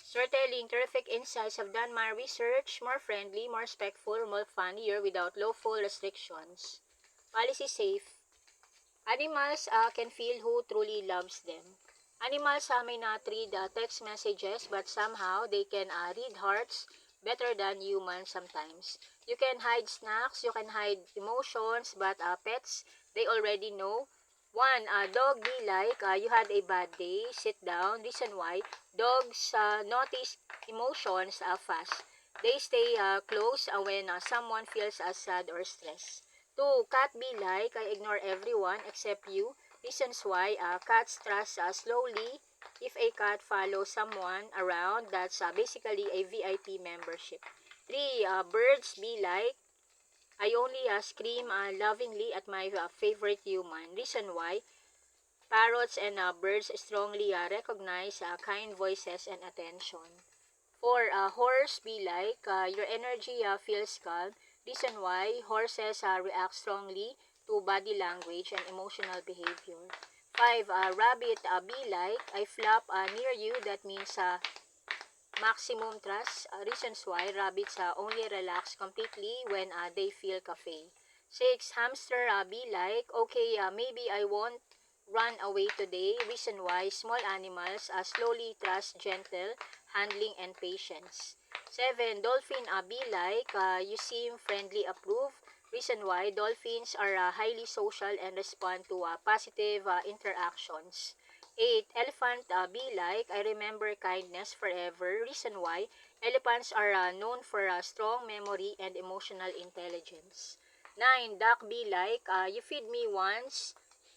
Storytelling, terrific insights have done my research, more friendly, more respectful, more funnier without lawful restrictions. Policy safe. Animals can feel who truly loves them. Animals may not read text messages, but somehow they can read hearts better than humans sometimes. You can hide snacks, you can hide emotions, but pets, they already know. One, dog be like, you had a bad day, sit down. Reason why, dogs notice emotions fast. They stay close when someone feels sad or stressed. Two, cat be like, I ignore everyone except you. Reasons why, cats trust slowly. If a cat follows someone around, that's basically a VIP membership. Three, birds be like, I only scream lovingly at my favorite human. Reason why, parrots and birds strongly recognize kind voices and attention. For horse be like, your energy feels calm. Reason why, horses react strongly to body language and emotional behavior. 5. Rabbit be like, I flap near you. That means maximum trust. Reasons why, rabbits only relax completely when they feel cafe. 6. Hamster be like, okay, maybe I won't run away today. Reason why, small animals slowly trust gentle handling and patience. 7. Dolphin be like, you seem friendly approve. Reason why, dolphins are highly social and respond to positive interactions. 8. Elephant be like, I remember kindness forever. Reason why, elephants are known for strong memory and emotional intelligence. 9. Duck be like, you feed me once,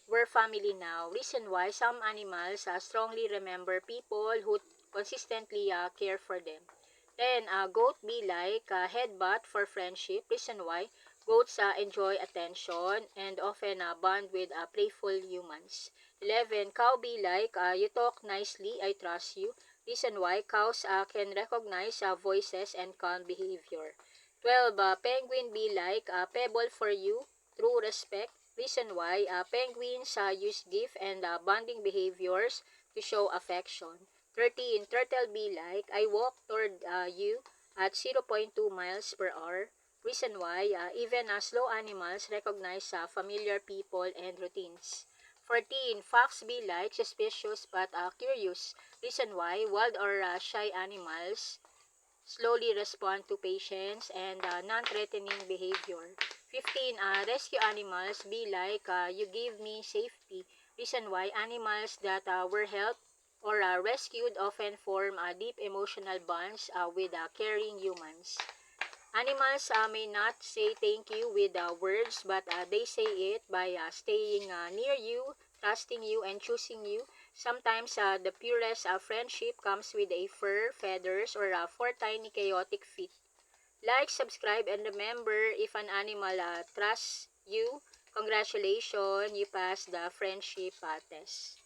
we're family now. Reason why, some animals strongly remember people who consistently care for them. 10. Goat be like, headbutt for friendship. Reason why, goats enjoy attention and often bond with playful humans. 11. Cow be like, you talk nicely, I trust you. Reason why, cows can recognize voices and calm behavior. 12. Penguin be like, pebble for you, true respect. Reason why, penguins use gift and bonding behaviors to show affection. 13. Turtle be like, I walk toward you at 0.2 miles per hour. Reason why, even slow animals recognize familiar people and routines. 14. Fox be like, suspicious but curious. Reason why, wild or shy animals slowly respond to patience and non-threatening behavior. 15. Rescue animals be like, you give me safety. Reason why, animals that were helped or rescued often form deep emotional bonds with caring humans. Animals may not say thank you with words, but they say it by staying near you, trusting you, and choosing you. Sometimes the purest friendship comes with a fur, feathers, or four tiny chaotic feet. Like, subscribe, and remember, if an animal trusts you, congratulations, you passed the friendship test.